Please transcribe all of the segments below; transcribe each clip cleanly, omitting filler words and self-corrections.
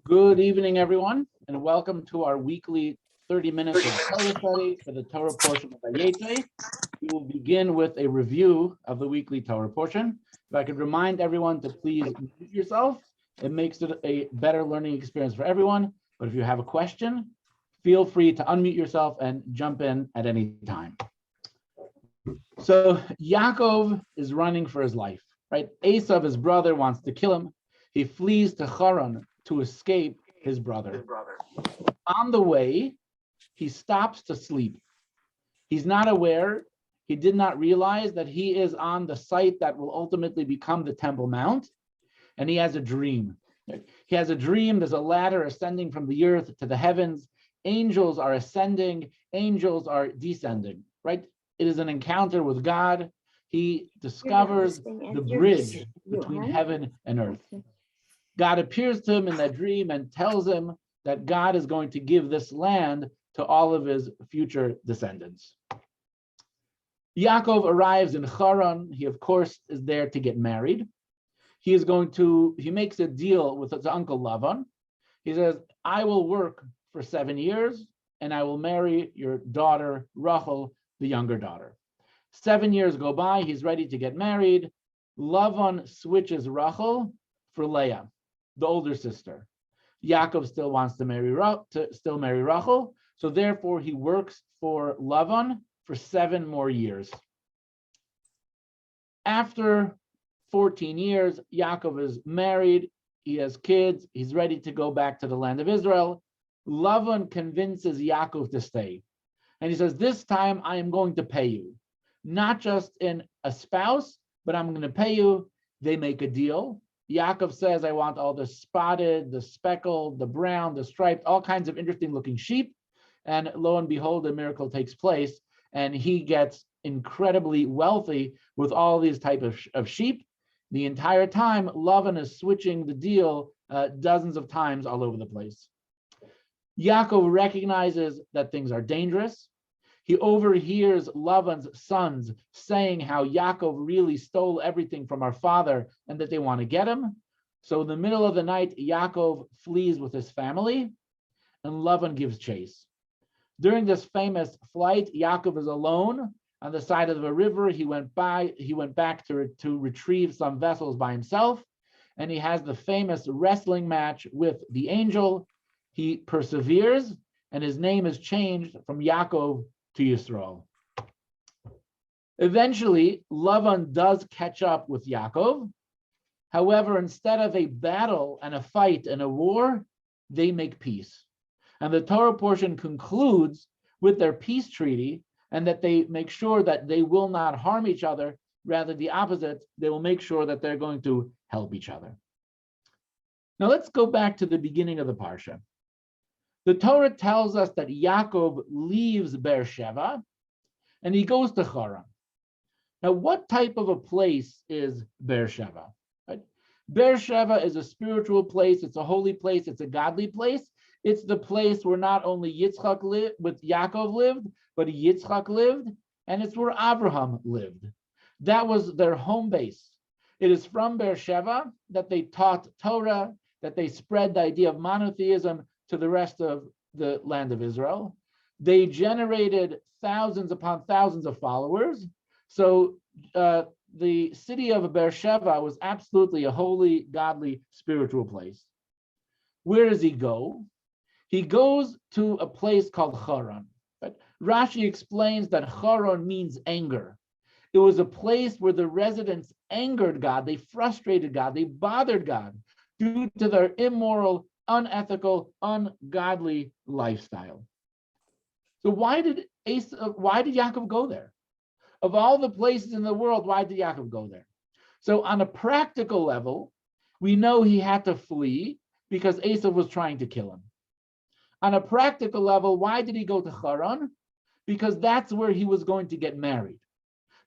Good evening, everyone, and welcome to our weekly 30 minutes of Torah study for the Torah portion of Vayetzei. We will begin with a review of the weekly Torah portion. If I could remind everyone to please mute yourself, it makes it a better learning experience for everyone. But if you have a question, feel free to unmute yourself and jump in at any time. So Yaakov is running for his life, right? Esav, his brother, wants to kill him. He flees to Haran to escape his brother. On the way, he stops to sleep. He's not aware, he did not realize that he is on the site that will ultimately become the Temple Mount, and he has a dream. He has a dream, there's a ladder ascending from the earth to the heavens. Angels are ascending, angels are descending, right? It is an encounter with God. He discovers the bridge between heaven and earth. God appears to him in that dream and tells him that God is going to give this land to all of his future descendants. Yaakov arrives in Haran. He, of course, is there to get married. He makes a deal with his uncle Lavan. He says, I will work for 7 years and I will marry your daughter, Rachel, the younger daughter. 7 years go by, he's ready to get married. Lavan switches Rachel for Leah, the older sister. Yaakov still wants to marry Rachel, so therefore he works for Lavan for 7 more years. After 14 years, Yaakov is married, he has kids, he's ready to go back to the land of Israel. Lavan convinces Yaakov to stay. And he says, this time I am going to pay you, not just in a spouse, but I'm going to pay you. They make a deal. Yaakov says, I want all the spotted, the speckled, the brown, the striped, all kinds of interesting looking sheep. And lo and behold, a miracle takes place and he gets incredibly wealthy with all these types of sheep. The entire time, Lavan is switching the deal dozens of times all over the place. Yaakov recognizes that things are dangerous. He overhears Lavan's sons saying how Yaakov really stole everything from our father and that they want to get him. So in the middle of the night, Yaakov flees with his family and Lavan gives chase. During this famous flight, Yaakov is alone on the side of a river. He went back to retrieve some vessels by himself, and he has the famous wrestling match with the angel. He perseveres, and his name is changed from Yaakov to Yisrael. Eventually, Lavan does catch up with Yaakov. However, instead of a battle and a fight and a war, they make peace. And the Torah portion concludes with their peace treaty, and that they make sure that they will not harm each other. Rather, the opposite, they will make sure that they're going to help each other. Now let's go back to the beginning of the Parsha. The Torah tells us that Yaakov leaves Beersheba and he goes to Haran. Now, what type of a place is Beersheba? Right? Beersheba is a spiritual place, it's a holy place, it's a godly place. It's the place where not only Yaakov lived, but Yitzchak lived, and it's where Abraham lived. That was their home base. It is from Beersheba that they taught Torah, that they spread the idea of monotheism to the rest of the land of Israel. They generated thousands upon thousands of followers. So the city of Beersheba was absolutely a holy, godly, spiritual place. Where does he go? He goes to a place called Haran. Right? Rashi explains that Haran means anger. It was a place where the residents angered God, they frustrated God, they bothered God due to their immoral, unethical, ungodly lifestyle. So why did Yaakov go there? Of all the places in the world, why did Yaakov go there? So on a practical level, we know he had to flee because Esav was trying to kill him. On a practical level, why did he go to Haran? Because that's where he was going to get married.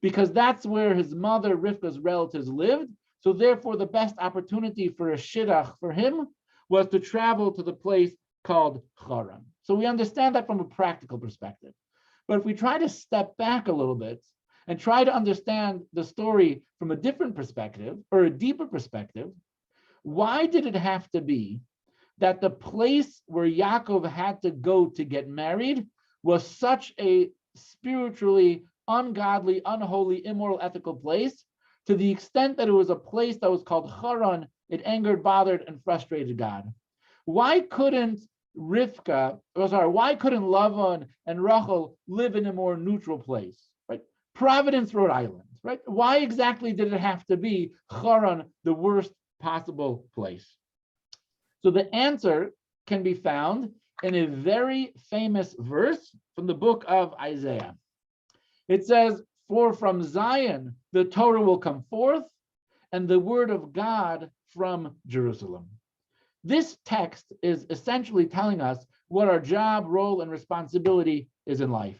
Because that's where his mother, Rivka's relatives lived. So therefore, the best opportunity for a shidduch for him was to travel to the place called Haran. So we understand that from a practical perspective. But if we try to step back a little bit and try to understand the story from a different perspective or a deeper perspective, why did it have to be that the place where Yaakov had to go to get married was such a spiritually ungodly, unholy, immoral, ethical place, to the extent that it was a place that was called Haran. It angered, bothered, and frustrated God. Why couldn't why couldn't Lavan and Rachel live in a more neutral place, right? Providence, Rhode Island, right? Why exactly did it have to be Haran, the worst possible place? So the answer can be found in a very famous verse from the book of Isaiah. It says, "For from Zion the Torah will come forth, and the word of God from Jerusalem." This text is essentially telling us what our job, role, and responsibility is in life.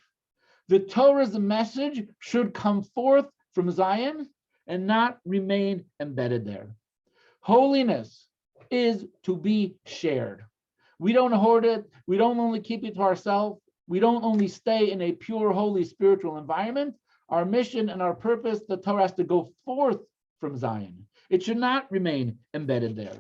The Torah's message should come forth from Zion and not remain embedded there. Holiness is to be shared. We don't hoard it. We don't only keep it to ourselves. We don't only stay in a pure, holy, spiritual environment. Our mission and our purpose, the Torah has to go forth from Zion. It should not remain embedded there.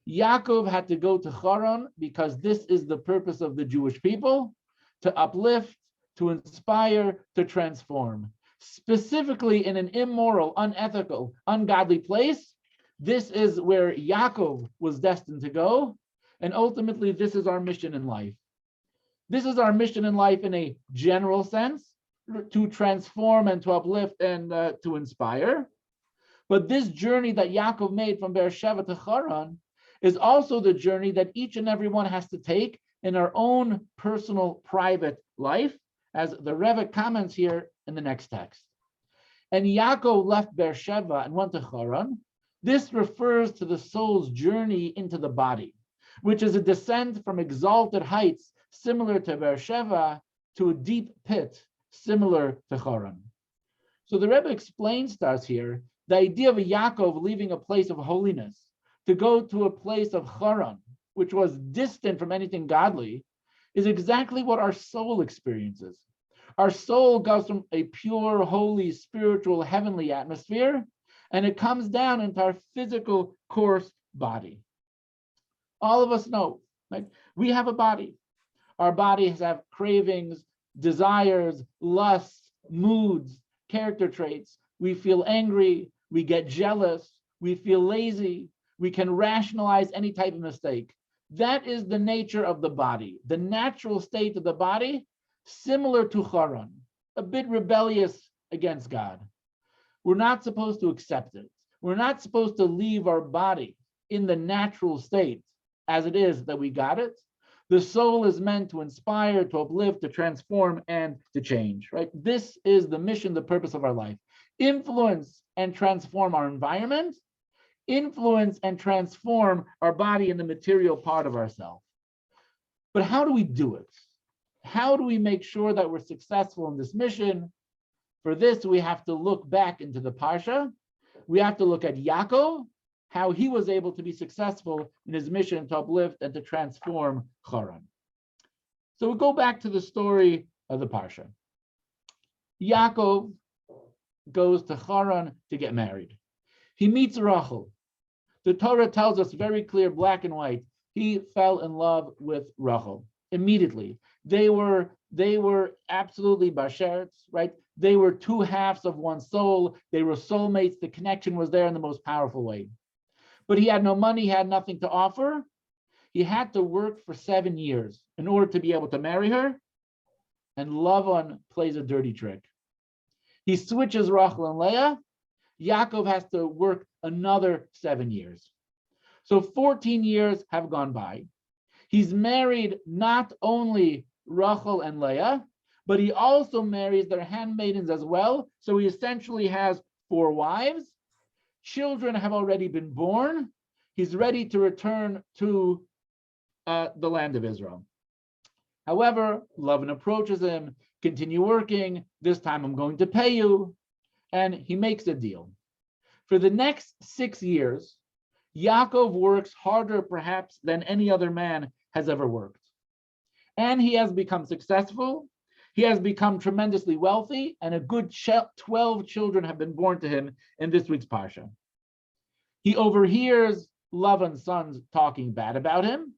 Yaakov had to go to Haran because this is the purpose of the Jewish people, to uplift, to inspire, to transform. Specifically in an immoral, unethical, ungodly place, this is where Yaakov was destined to go, and ultimately this is our mission in life. This is our mission in life in a general sense, to transform and to uplift and to inspire. But this journey that Yaakov made from Beersheba to Haran is also the journey that each and every one has to take in our own personal, private life, as the Rebbe comments here in the next text. And Yaakov left Beersheba and went to Haran. This refers to the soul's journey into the body, which is a descent from exalted heights similar to Beersheba to a deep pit similar to Haran. So the Rebbe explains to us here the idea of Yaakov leaving a place of holiness to go to a place of Haran, which was distant from anything godly, is exactly what our soul experiences. Our soul goes from a pure, holy, spiritual, heavenly atmosphere, and it comes down into our physical, coarse body. All of us know, right? We have a body. Our bodies have cravings, desires, lusts, moods, character traits. We feel angry, we get jealous, we feel lazy, we can rationalize any type of mistake. That is the nature of the body, the natural state of the body, similar to Haran, a bit rebellious against God. We're not supposed to accept it. We're not supposed to leave our body in the natural state as it is that we got it. The soul is meant to inspire, to uplift, to transform, and to change, right? This is the mission, the purpose of our life. Influence and transform our environment, influence and transform our body in the material part of ourselves. But how do we do it? How do we make sure that we're successful in this mission? For this, we have to look back into the Parsha. We have to look at Yaakov, how he was able to be successful in his mission to uplift and to transform Haran. So we go back to the story of the Parsha. Yaakov goes to Haran to get married. He meets Rachel. The Torah tells us very clear, black and white, he fell in love with Rachel immediately. They were absolutely basherets, right? They were two halves of one soul. They were soulmates. The connection was there in the most powerful way. But he had no money, he had nothing to offer. He had to work for 7 years in order to be able to marry her. And Lavan plays a dirty trick. He switches Rachel and Leah. Yaakov has to work another 7 years. So 14 years have gone by. He's married not only Rachel and Leah, but he also marries their handmaidens as well. So he essentially has 4 wives. Children have already been born. He's ready to return to the land of Israel. However, Lavan approaches him, continue working. This time I'm going to pay you. And he makes a deal. For the next 6 years, Yaakov works harder perhaps than any other man has ever worked. And he has become successful. He has become tremendously wealthy, and a good 12 children have been born to him in this week's Parsha. He overhears Lavan's sons talking bad about him,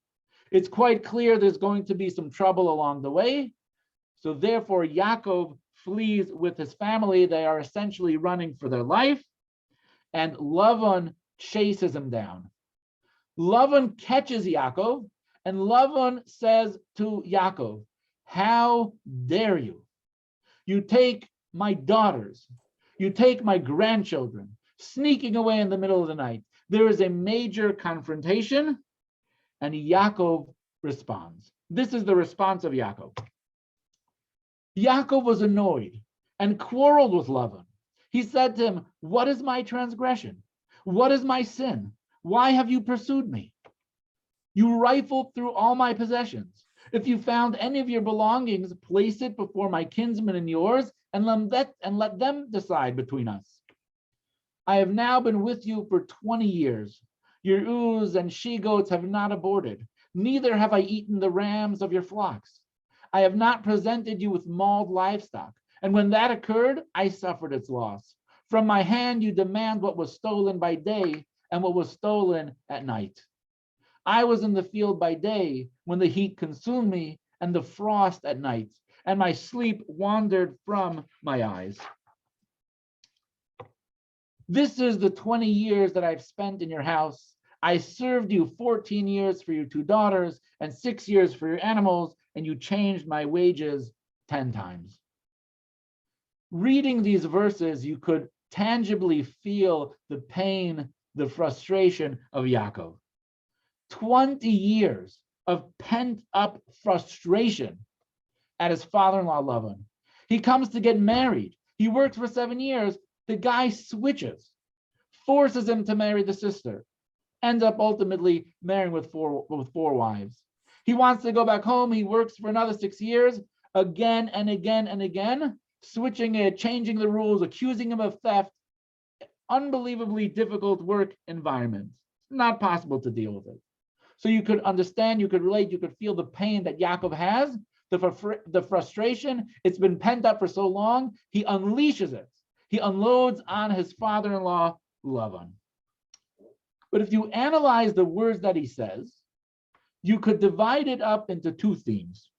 It's quite clear there's going to be some trouble along the way. So therefore, Yaakov flees with his family. They are essentially running for their life. And Lavan chases him down. Lavan catches Yaakov, and Lavan says to Yaakov, how dare you? You take my daughters, you take my grandchildren, sneaking away in the middle of the night. There is a major confrontation, and Yaakov responds. This is the response of Yaakov. Yaakov was annoyed and quarreled with Lavan. He said to him, what is my transgression? What is my sin? Why have you pursued me? You rifled through all my possessions. If you found any of your belongings, place it before my kinsmen and yours, and let them decide between us. I have now been with you for 20 years. Your ewes and she-goats have not aborted, neither have I eaten the rams of your flocks. I have not presented you with mauled livestock, and when that occurred, I suffered its loss. From my hand you demand what was stolen by day and what was stolen at night. I was in the field by day when the heat consumed me, and the frost at night, and my sleep wandered from my eyes. This is the 20 years that I've spent in your house. I served you 14 years for your 2 daughters and 6 years for your animals, and you changed my wages 10 times. Reading these verses, you could tangibly feel the pain, the frustration of Yaakov. 20 years of pent-up frustration at his father-in-law Lavan. He comes to get married. He works for 7 years. The guy switches, forces him to marry the sister, ends up ultimately marrying with four wives. He wants to go back home. He works for another 6 years, again and again and again, switching it, changing the rules, accusing him of theft. Unbelievably difficult work environment. Not possible to deal with it. So you could understand, you could relate, you could feel the pain that Yaakov has, the frustration. It's been pent up for so long. He unleashes it. He unloads on his father-in-law, Lavan. But if you analyze the words that he says, you could divide it up into 2 themes.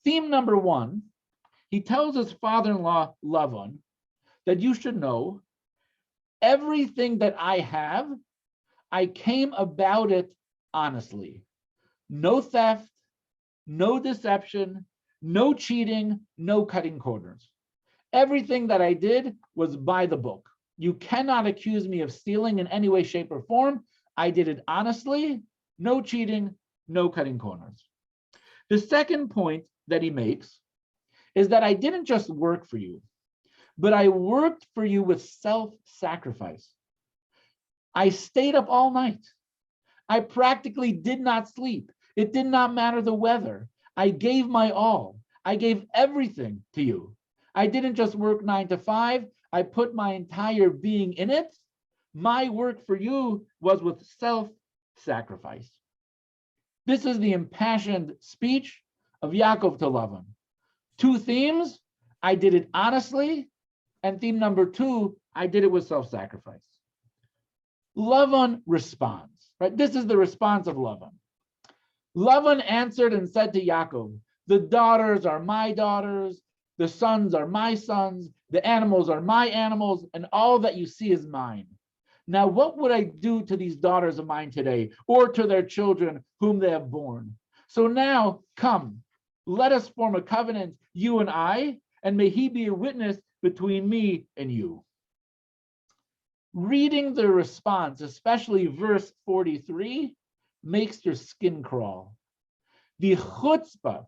Theme number 1, he tells his father-in-law, Lavan, that you should know everything that I have, I came about it honestly. No theft, no deception, no cheating, no cutting corners. Everything that I did was by the book. You cannot accuse me of stealing in any way, shape, or form. I did it honestly, no cheating, no cutting corners. The second point that he makes is that I didn't just work for you, but I worked for you with self-sacrifice. I stayed up all night. I practically did not sleep. It did not matter the weather. I gave my all. I gave everything to you. I didn't just work 9 to 5. I put my entire being in it. My work for you was with self-sacrifice. This is the impassioned speech of Yaakov to Lavan. 2 themes, I did it honestly, and theme number 2, I did it with self-sacrifice. Lavan responds, right? This is the response of Lavan. Lavan answered and said to Yaakov, the daughters are my daughters, the sons are my sons, the animals are my animals, and all that you see is mine. Now, what would I do to these daughters of mine today, or to their children whom they have borne? So now, come, let us form a covenant, you and I, and may he be a witness between me and you. Reading the response, especially verse 43, makes your skin crawl. The chutzpah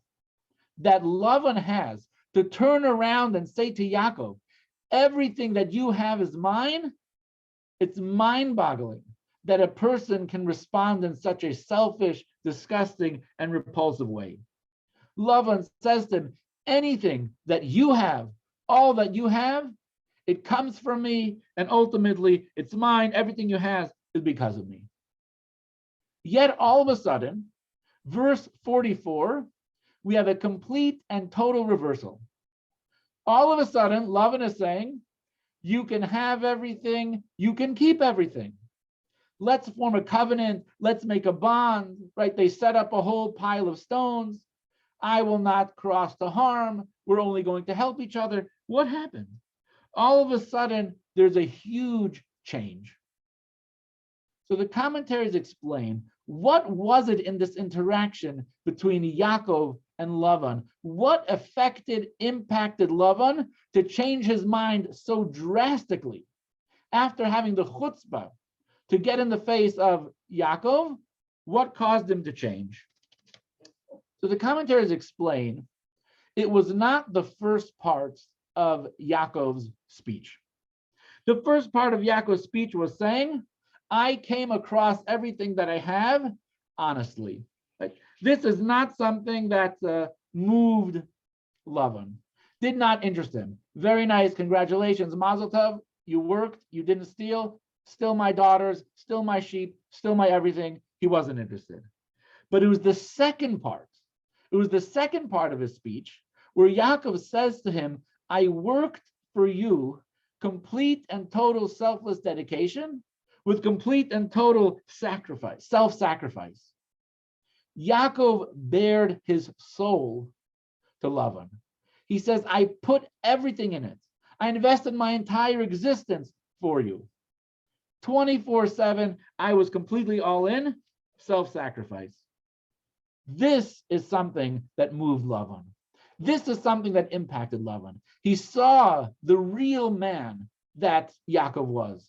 that Lavan has to turn around and say to Yaakov, everything that you have is mine, it's mind-boggling that a person can respond in such a selfish, disgusting, and repulsive way. Lavan says to him, anything that you have, all that you have, it comes from me, and ultimately it's mine. Everything you have is because of me. Yet all of a sudden, verse 44, we have a complete and total reversal. All of a sudden, Lavan is saying, you can have everything, you can keep everything. Let's form a covenant. Let's make a bond, right? They set up a whole pile of stones. I will not cross to harm. We're only going to help each other. What happened? All of a sudden, there's a huge change. So the commentaries explain, what was it in this interaction between Yaakov and Lavan? What impacted Lavan to change his mind so drastically after having the chutzpah to get in the face of Yaakov? What caused him to change? So the commentaries explain, it was not the first parts of Yaakov's speech. The first part of Yaakov's speech was saying, I came across everything that I have honestly. Like, this is not something that moved Lavan, did not interest him. Very nice, congratulations, Mazel Tov, you worked, you didn't steal, still my daughters, still my sheep, still my everything. He wasn't interested. But it was the second part. It was the second part of his speech where Yaakov says to him, I worked for you, complete and total selfless dedication, with complete and total sacrifice, self-sacrifice. Yaakov bared his soul to Lavan. He says, I put everything in it. I invested my entire existence for you. 24/7, I was completely all in, self-sacrifice. This is something that moved Lavan. This is something that impacted Lavan. He saw the real man that Yaakov was.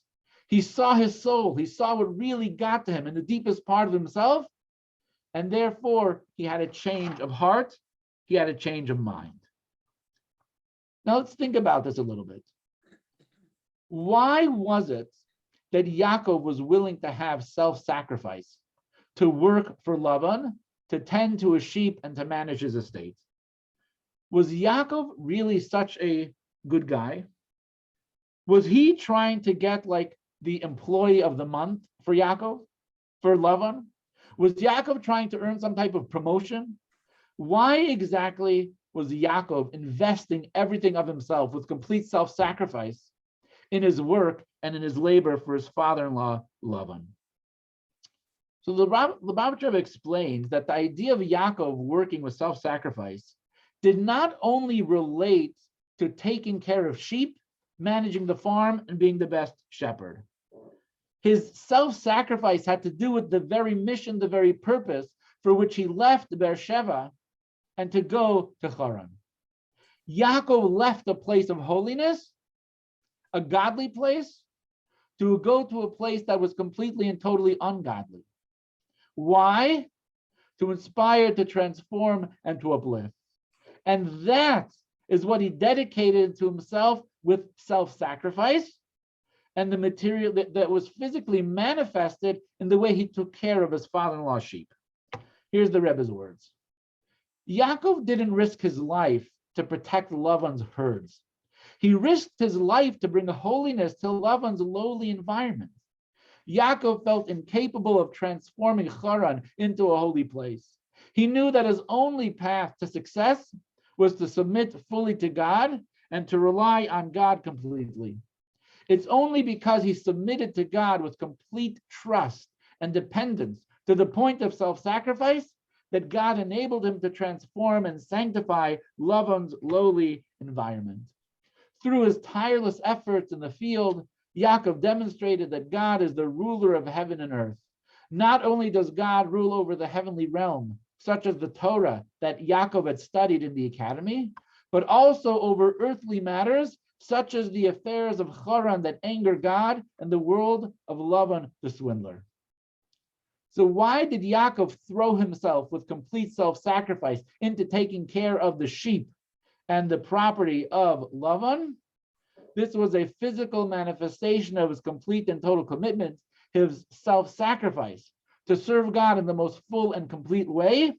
He saw his soul. He saw what really got to him in the deepest part of himself. And therefore, he had a change of heart. He had a change of mind. Now, let's think about this a little bit. Why was it that Yaakov was willing to have self-sacrifice, to work for Lavan, to tend to his sheep, and to manage his estate? Was Yaakov really such a good guy? Was he trying to get like the employee of the month for Yaakov, for Lavan? Was Yaakov trying to earn some type of promotion? Why exactly was Yaakov investing everything of himself with complete self-sacrifice in his work and in his labor for his father-in-law, Lavan? So the Lubavitcher explains that the idea of Yaakov working with self-sacrifice did not only relate to taking care of sheep, managing the farm, and being the best shepherd. His self-sacrifice had to do with the very mission, the very purpose for which he left Beersheba and to go to Haran. Yaakov left a place of holiness, a godly place, to go to a place that was completely and totally ungodly. Why? To inspire, to transform, and to uplift. And that is what he dedicated to himself with self-sacrifice, and the material that was physically manifested in the way he took care of his father-in-law's sheep. Here's the Rebbe's words. Yaakov didn't risk his life to protect Lavan's herds. He risked his life to bring holiness to Lavan's lowly environment. Yaakov felt incapable of transforming Haran into a holy place. He knew that his only path to success was to submit fully to God and to rely on God completely. It's only because he submitted to God with complete trust and dependence to the point of self-sacrifice that God enabled him to transform and sanctify Lavan's lowly environment. Through his tireless efforts in the field, Yaakov demonstrated that God is the ruler of heaven and earth. Not only does God rule over the heavenly realm, such as the Torah that Yaakov had studied in the academy, but also over earthly matters, such as the affairs of Haran that anger God and the world of Lavan the swindler. So why did Yaakov throw himself with complete self-sacrifice into taking care of the sheep and the property of Lavan? This was a physical manifestation of his complete and total commitment, his self-sacrifice to serve God in the most full and complete way,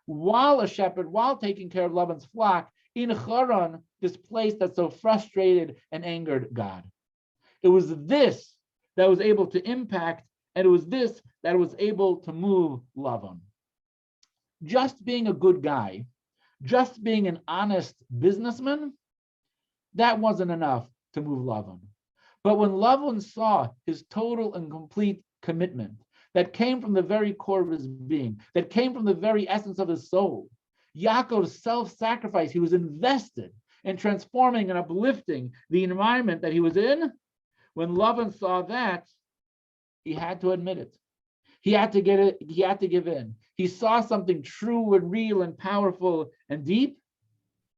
while a shepherd, while taking care of Lavan's flock in Haran, this place that so frustrated and angered God. It was this that was able to impact, and it was this that was able to move Lavan. Just being a good guy, just being an honest businessman, that wasn't enough to move Lavan. But when Lavan saw his total and complete commitment that came from the very core of his being, that came from the very essence of his soul. Yaakov's self-sacrifice, he was invested in transforming and uplifting the environment that he was in. When Lavan saw that, he had to admit it. He had to get it, he had to give in. He saw something true and real and powerful and deep.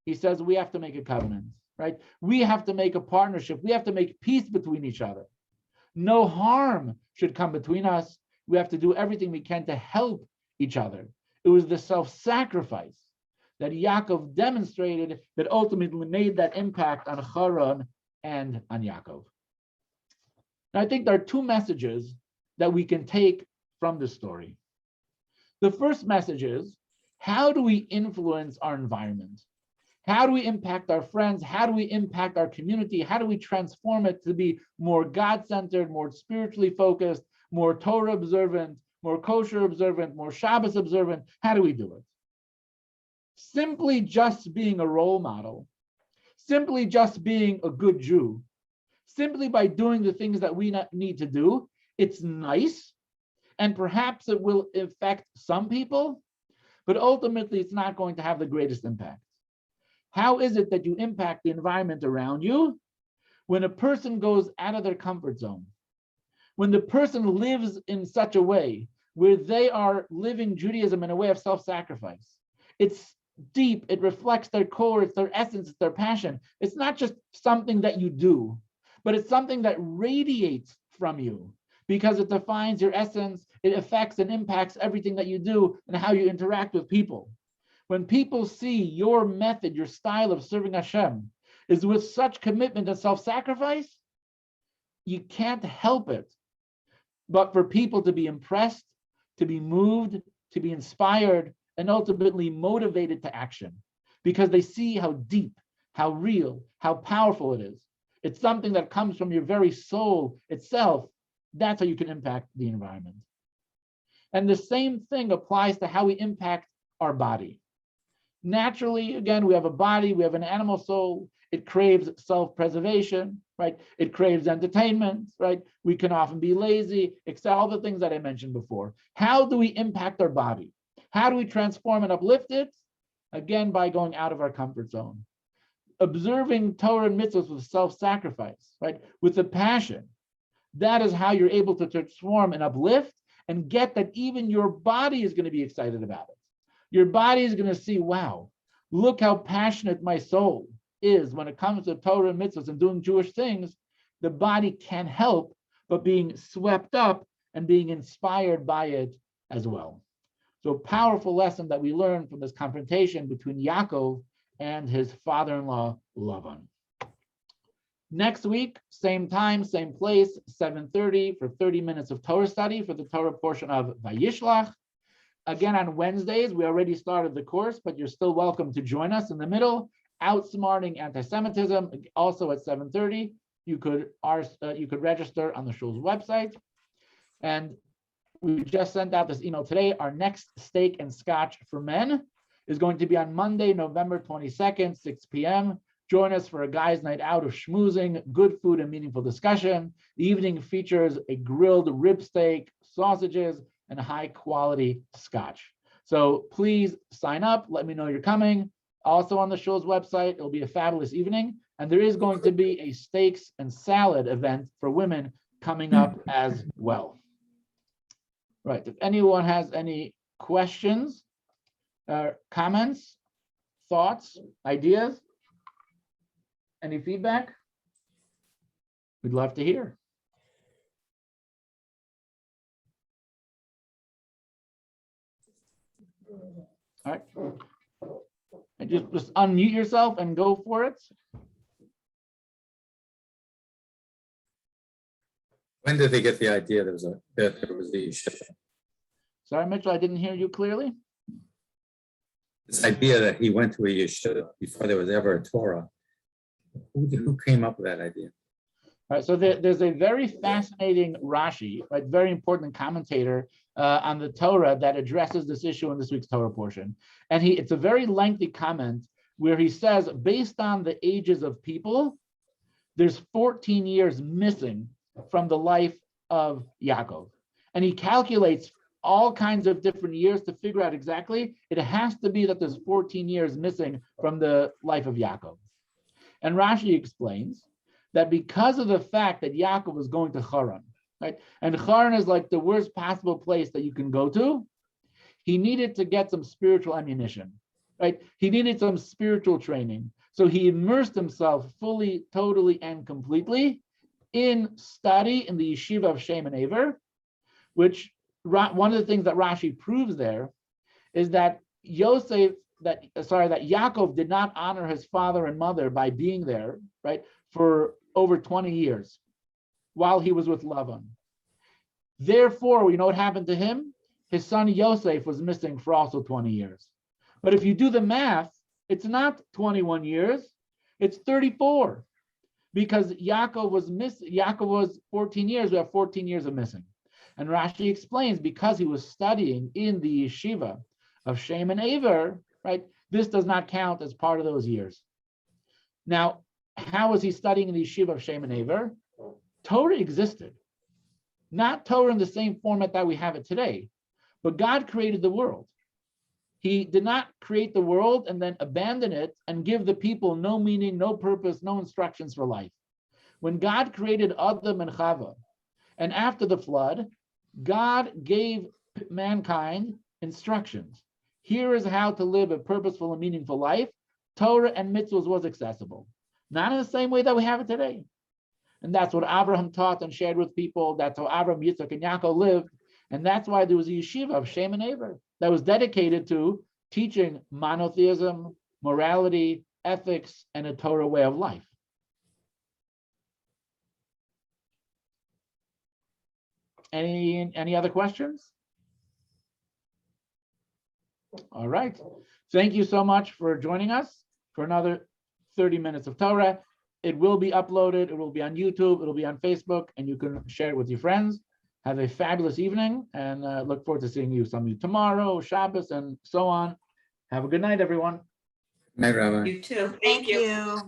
He says, we have to make a covenant, right? We have to make a partnership. We have to make peace between each other. No harm should come between us. We have to do everything we can to help each other. It was the self-sacrifice that Yaakov demonstrated that ultimately made that impact on Haran and on Yaakov. Now, I think there are two messages that we can take from this story. The first message is, how do we influence our environment? How do we impact our friends? How do we impact our community? How do we transform it to be more God-centered, more spiritually focused, more Torah observant, more kosher observant, more Shabbos observant? How do we do it? Simply just being a role model, simply just being a good Jew, simply by doing the things that we need to do, it's nice, and perhaps it will affect some people, but ultimately it's not going to have the greatest impact. How is it that you impact the environment around you? When a person goes out of their comfort zone, when the person lives in such a way where they are living Judaism in a way of self-sacrifice. It's deep, it reflects their core, it's their essence, it's their passion. It's not just something that you do, but it's something that radiates from you because it defines your essence, it affects and impacts everything that you do and how you interact with people. When people see your method, your style of serving Hashem is with such commitment and self-sacrifice, you can't help it but for people to be impressed, to be moved, to be inspired, and ultimately motivated to action because they see how deep, how real, how powerful it is. It's something that comes from your very soul itself. That's how you can impact the environment. And the same thing applies to how we impact our body. Naturally, again, we have a body, we have an animal soul. It craves self-preservation, right? It craves entertainment, right? We can often be lazy, except all the things that I mentioned before. How do we impact our body? How do we transform and uplift it? Again, by going out of our comfort zone. Observing Torah and mitzvahs with self-sacrifice, right? With the passion. That is how you're able to transform and uplift and get that even your body is going to be excited about it. Your body is going to see, wow, look how passionate my soul is when it comes to Torah and mitzvahs and doing Jewish things. The body can't help but being swept up and being inspired by it as well. So a powerful lesson that we learn from this confrontation between Yaakov and his father-in-law, Lavan. Next week, same time, same place, 7:30 for 30 minutes of Torah study for the Torah portion of Vayishlach. Again, on Wednesdays, we already started the course, but you're still welcome to join us in the middle. Outsmarting anti-Semitism, also at 7:30. You could register on the shul's website. And we just sent out this email today. Our next Steak and Scotch for Men is going to be on Monday, November 22nd, 6 p.m. Join us for a guys' night out of schmoozing, good food, and meaningful discussion. The evening features a grilled rib steak, sausages, and high-quality scotch. So please sign up. Let me know you're coming. Also on the show's website, it'll be a fabulous evening. And there is going to be a steaks and salad event for women coming up as well. Right. If anyone has any questions, comments, thoughts, ideas, any feedback, we'd love to hear. All right. And just unmute yourself and go for it. When did they get the idea there was the yeshiva? Sorry, Mitchell, I didn't hear you clearly. This idea that he went to a yeshiva before there was ever a Torah. Who came up with that idea? All right, so there's a very fascinating Rashi, right, very important commentator on the Torah that addresses this issue in this week's Torah portion. And it's a very lengthy comment where he says, based on the ages of people, there's 14 years missing from the life of Yaakov. and he calculates all kinds of different years to figure out exactly, it has to be that there's 14 years missing from the life of Yaakov. And Rashi explains that because of the fact that Yaakov was going to Haran, right? And Haran is like the worst possible place that you can go to. He needed to get some spiritual ammunition, right? He needed some spiritual training. So he immersed himself fully, totally, and completely in study in the yeshiva of Shem and Aver, which one of the things that Rashi proves there is that Yaakov did not honor his father and mother by being there, right, for over 20 years while he was with Lavan. Therefore, you know what happened to him? His son Yosef was missing for also 20 years. But if you do the math, it's not 21 years, it's 34. Because Yaakov was 14 years, we have 14 years of missing. And Rashi explains, because he was studying in the yeshiva of Shem and Aver, right, this does not count as part of those years. Now, how was he studying in the yeshiva of Shem and Aver? Torah existed. Not Torah in the same format that we have it today, but God created the world. He did not create the world and then abandon it and give the people no meaning, no purpose, no instructions for life. When God created Adam and Chava, and after the flood, God gave mankind instructions. Here is how to live a purposeful and meaningful life. Torah and mitzvahs was accessible. Not in the same way that we have it today. And that's what Abraham taught and shared with people. That's how Abraham, Yitzchak, and Yaakov lived. And that's why there was a yeshiva of Shem and Aver that was dedicated to teaching monotheism, morality, ethics, and a Torah way of life. Any other questions? All right. Thank you so much for joining us for another 30 minutes of Torah. It will be uploaded. It will be on YouTube. It'll be on Facebook, and you can share it with your friends. Have a fabulous evening, and look forward to seeing you, some of you tomorrow, Shabbos, and so on. Have a good night, everyone. Night, Rabbi. You too. Thank you.